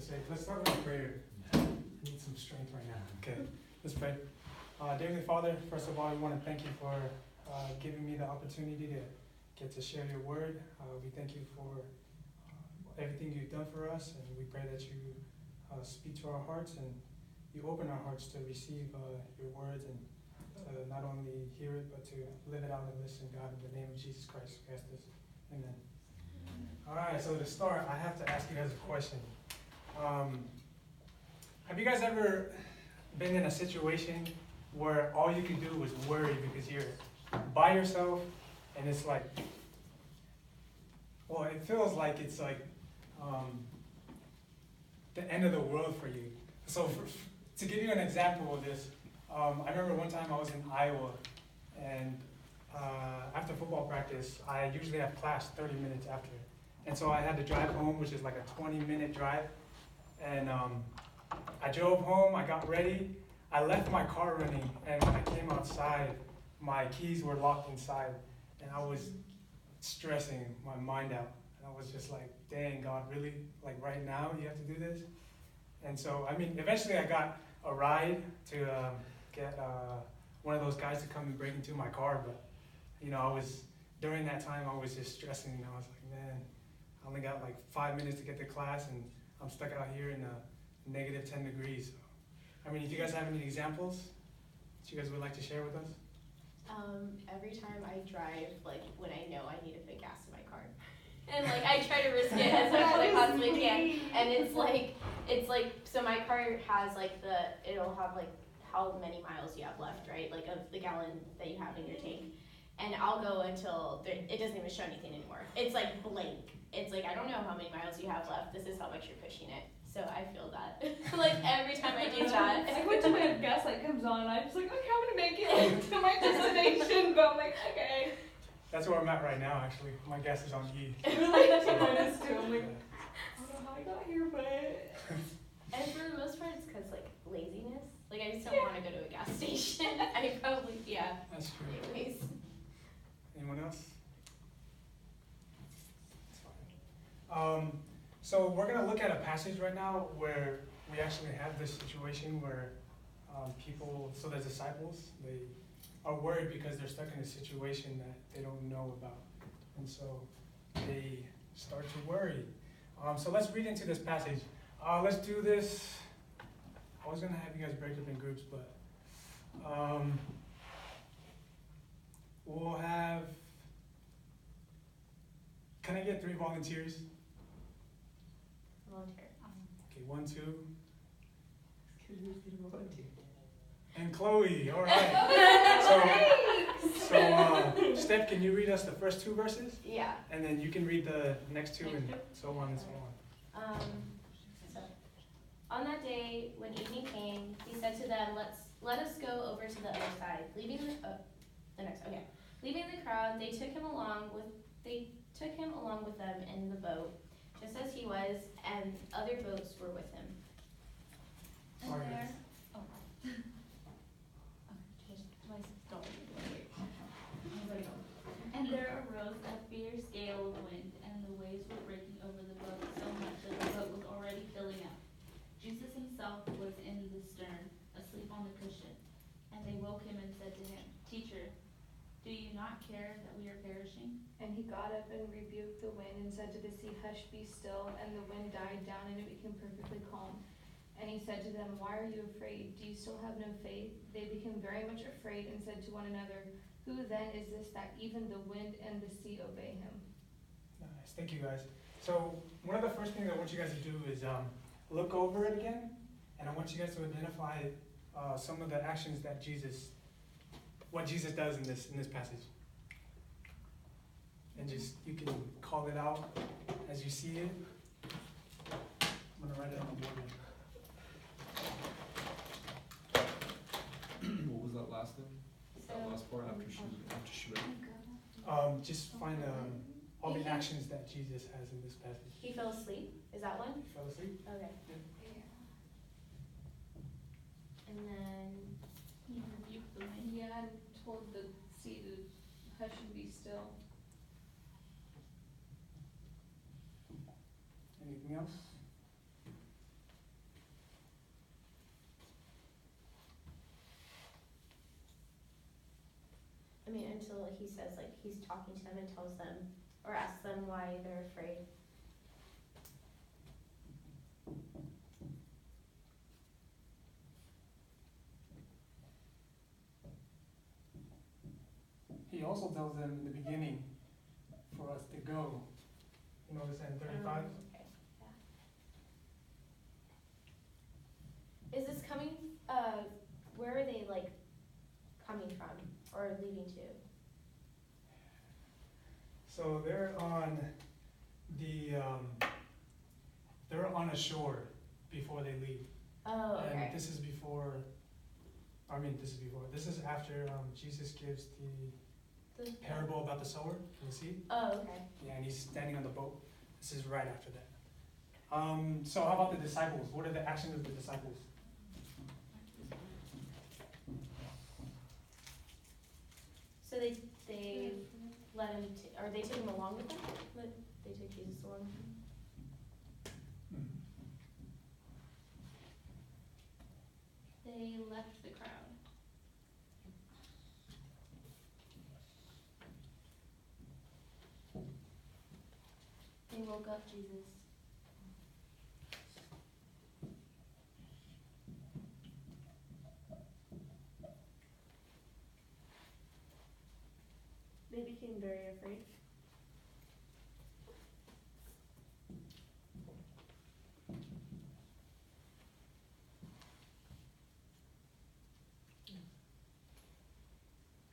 say. Let's start with a prayer. I need some strength right now. Okay, let's pray. Dear Heavenly Father, first of all, we want to thank you for giving me the opportunity to get to share your word. We thank you for everything you've done for us, and we pray that you speak to our hearts and you open our hearts to receive your words and to not only hear it, but to live it out and listen. God, in the name of Jesus Christ, we ask this. Amen. All right, so to start, I have to ask you guys a question. Have you guys ever been in a situation where all you can do was worry because you're by yourself and it's like, well, it feels like it's like the end of the world for you. So to give you an example of this, I remember one time I was in Iowa, and after football practice, I usually have class 30 minutes after. And so I had to drive home, which is like a 20-minute drive. And I drove home, I got ready, I left my car running, and when I came outside, my keys were locked inside, and I was stressing my mind out. And I was just like, dang, God, really? Like right now you have to do this? And so, I mean, eventually I got a ride to get one of those guys to come and break into my car, but, you know, during that time, I was just stressing, and I was like, man, I only got like 5 minutes to get to class, and I'm stuck out here in negative 10 degrees. So, I mean, if you guys have any examples that you guys would like to share with us? Every time I drive, like when I know I need to put gas in my car, and like I try to risk it as much as I possibly can, and it's like so my car has like it'll have like how many miles you have left, right? Like of the gallon that you have in your tank, and I'll go until it doesn't even show anything anymore. It's like blank. It's like I don't know how many miles you have left. This is how much you're pushing it. So I feel that like every time I do that. I went to my gas light comes on, and I'm just like, okay, I'm gonna make it to my destination. But I'm like, okay. That's where I'm at right now, actually. My gas is on E. Really, that's what mine is too. I'm like, I don't know how I got here, but. And for the most part, it's because like laziness. Like I just don't want to go to a gas station. I probably That's true. Anyways. Anyone else? That's fine. So we're going to look at a passage right now where we actually have this situation where the disciples, they are worried because they're stuck in a situation that they don't know about. And so they start to worry. So let's read into this passage. Let's do this. I was going to have you guys break up in groups, but we'll have, can I get 3 volunteers? Volunteer. Okay, 1, 2. And Chloe, all right. So Steph, can you read us the first 2 verses? Yeah. And then you can read the next 2 and so on and so on. So, on that day, when evening came, he said to them, let us go over to the other side. Leaving the crowd, they took him along with them in the boat, just as he was, and other boats were with him. And there arose a fierce gale of wind, and the waves were breaking over the boat so much that the boat was already filling up. Jesus himself was in the stern, asleep on the cushion. And they woke him and said to him, Teacher, do you not care that we are perishing? And he got up and rebuked the wind and said to the sea, Hush, be still. And the wind died down and it became perfectly calm. And he said to them, Why are you afraid? Do you still have no faith? They became very much afraid and said to one another, Who then is this that even the wind and the sea obey him? Nice, thank you guys. So one of the first things I want you guys to do is look over it again, and I want you guys to identify some of the actions that what Jesus does in this passage. And just, you can call it out as you see it. I'm gonna write it on the board. What was that last thing? That last part after she read? Just find all the actions that Jesus has in this passage. He fell asleep. Is that one? He fell asleep? Okay. Yeah. And then He rebuked the wind. Yeah, and told the sea to hush and be still. Anything else? until he says like he's talking to them and tells them or asks them why they're afraid. He also tells them in the beginning for us to go. You notice that in 35? Okay, yeah. Is this coming, where are they like coming from or leaving to? So they're on a shore before they leave. Oh, okay. And this is after Jesus gives the parable about the sower in the seed. Oh, okay. Yeah, and he's standing on the boat. This is right after that. So how about the disciples? What are the actions of the disciples? So they let him, or they took him along with them? They took Jesus along with them? They left the crowd. They woke up Jesus. They became very afraid.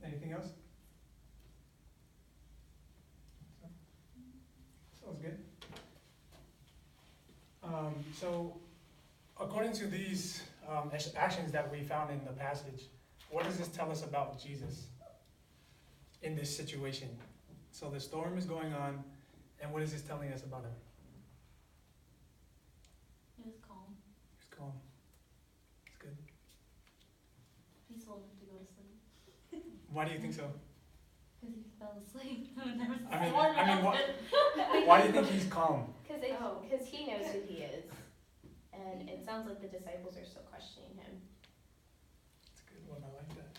Anything else? Sounds good. So according to these actions that we found in the passage, what does this tell us about Jesus in this situation? So the storm is going on, and what is this telling us about him? He was calm, He's calm. It's good. peaceful enough to go to sleep. Why do you think so? Because he fell asleep. There was I mean, storm why do you think he's calm? Because he knows who he is. And it sounds like the disciples are still questioning him. It's a good one. I like that.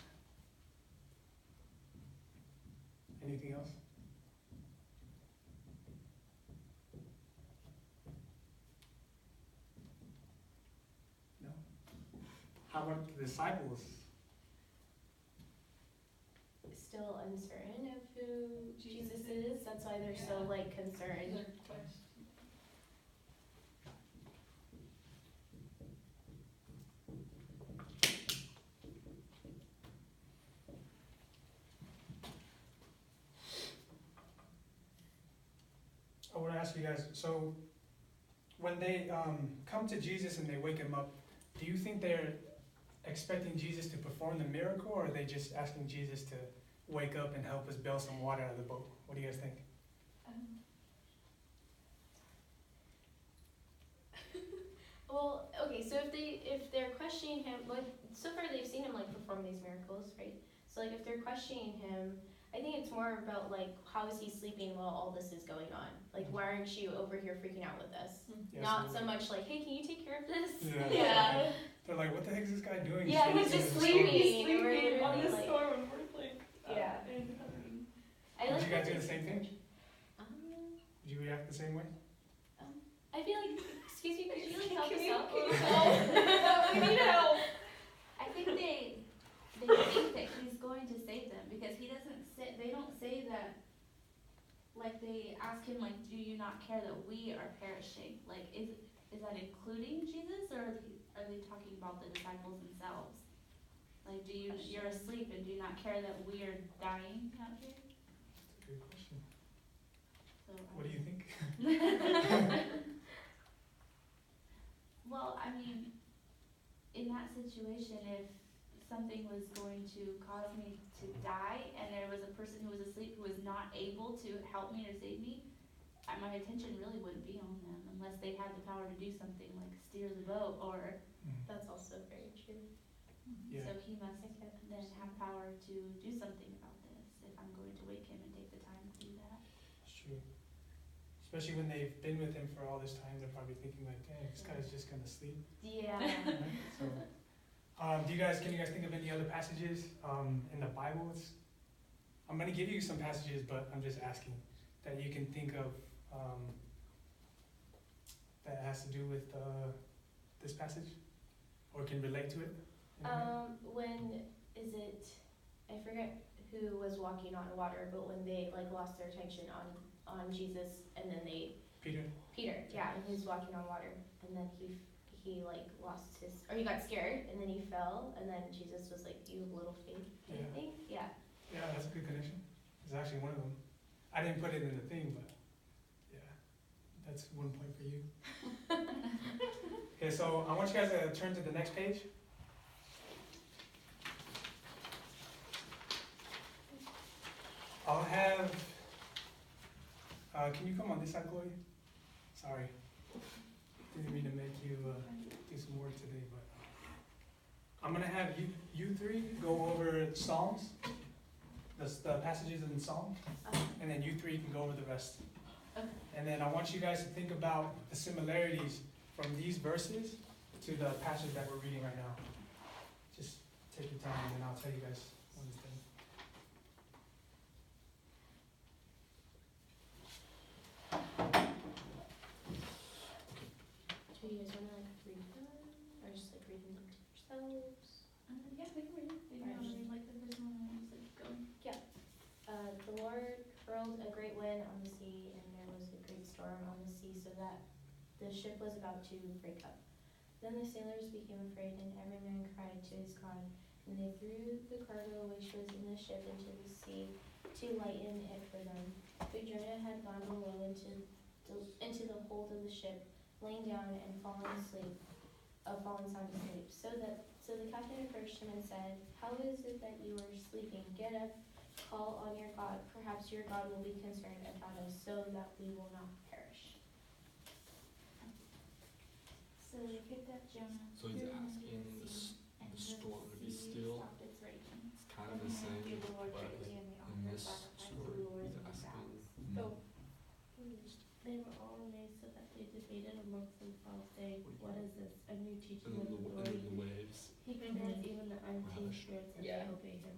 Anything else? No? How about the disciples? Still uncertain of who Jesus is. That's why they're so like concerned. I want to ask you guys, so when they come to Jesus and they wake him up, do you think they're expecting Jesus to perform the miracle, or are they just asking Jesus to wake up and help us bail some water out of the boat? What do you guys think? Well, okay, so if they're questioning him, like so far they've seen him like perform these miracles, right? So like if they're questioning him, I think it's more about like how is he sleeping while all this is going on? Like why aren't you over here freaking out with us? Yeah, Not so much like, hey, can you take care of this? Yeah. They're like, what the heck is this guy doing? Yeah, he's Sleeping just in the storm? sleeping. Sleeping We're on really, the like- storm and we're like, Yeah. I Did like you guys that do the same thing? research. Did you react the same way? I feel like, excuse me, could you like help Can us you- out? can you help? We need help. I think they think that he's going to save them because they don't say that, like they ask him like, do you not care that we are perishing? Like is that including Jesus, or are they talking about the disciples themselves? Like you're asleep and do you not care that we are dying out here? That's a good question. So What do you think? Well, I mean, in that situation, if something was going to cause me to die and there was a person who was asleep who was not able to help me or save me, my attention really wouldn't be on them unless they had the power to do something like steer the boat or, That's also very true. Yeah. so he must then have power to do something about this if I'm going to wake him and take the time to do that. It's true. Especially when they've been with him for all this time, they're probably thinking like, dang, this guy's just gonna sleep. Yeah. Right? So, can you guys think of any other passages in the Bible I'm gonna give you some passages, but I'm just asking that you can think of, that has to do with, this passage, or can relate to it. in a way. When is it? I forget who was walking on water, but when they like lost their attention on Jesus, and then Peter. Peter, yeah, and he's walking on water, and then he like lost his, or he got scared, and then he fell, and then Jesus was like, "You have little faith," I Yeah. think, yeah. Yeah, that's a good connection. It's actually one of them. I didn't put it in the thing, but yeah, that's 1 point for you. Okay, so I want you guys to turn to the next page. I'll have, can you come on this side, Chloe? Sorry. Didn't mean to make you do some work today, but I'm gonna have you three go over Psalms, the passages in Psalm, and then you three can go over the rest. Okay. And then I want you guys to think about the similarities from these verses to the passage that we're reading right now. Just take your time, and then I'll tell you guys when it's done. Do you guys wanna like read them, or just like read them to yourselves? Yeah, we can read it. Maybe I'll read like the first one and I'll just like go. The Lord hurled a great wind on the sea, and there was a great storm on the sea, so that the ship was about to break up. Then the sailors became afraid, and every man cried to his God, and they threw the cargo which was in the ship into the sea to lighten it for them. But Jonah had gone below into the hold of the ship, lain down and fallen sound asleep. So the captain approached him and said, "How is it that you are sleeping? Get up, call on your God. Perhaps your God will be concerned about us, so that we will not perish." So they picked up Jonah. So he's threw him asking into the sea, and storm to be sea still. stopped its raging. It's kind of the same, but in this story, he's asking Oh. They were all amazed so that they debated amongst themselves, saying, "What is this? A new teaching and of then the and Lord. then the waves. He commands even the unclean Hush. spirits, and Yeah. they obey him."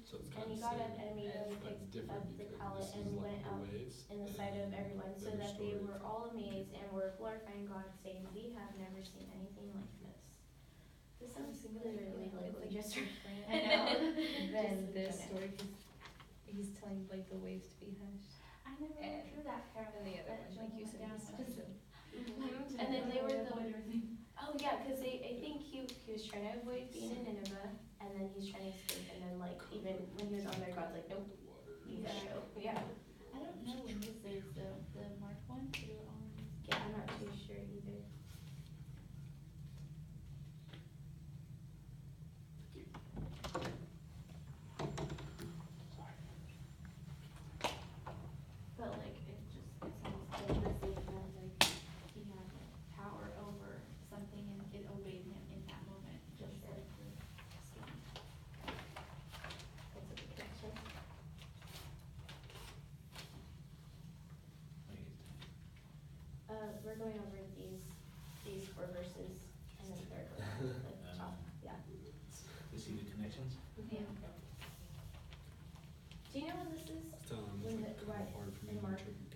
So it's And kind he of the got up same, and immediately but it's picked different up the because pallet this is and like went the out waves. in the sight of everyone, so Better that they story were from all amazed people. and were glorifying God, saying, "We have never seen anything like this." This sounds literally like we just read. I know. Just Then this like story, he's telling like the waves to be hushed. I never And- drew that parallel. And the other that one, like you Jonah said, went he's down telling with. them. Mhm. And then they were the, Avoid everything. oh yeah, cause I think he was trying to avoid being in Nineveh, and then he's trying to escape, and then like even when he was on there, God's like, "Nope, The water. you gotta go." Yeah, I don't know when this is though. The Mark one through yeah, I'm not too sure either. But like it sounds like the same that like he had like power over something and it obeyed him in that moment, just like the storm. That's a good connection. We're going over these 4 verses, and then third one at the top, yeah. You see the connections? Yeah. Do you know what this is? It's When like the- kind right, of hard for me in to Mark. interpret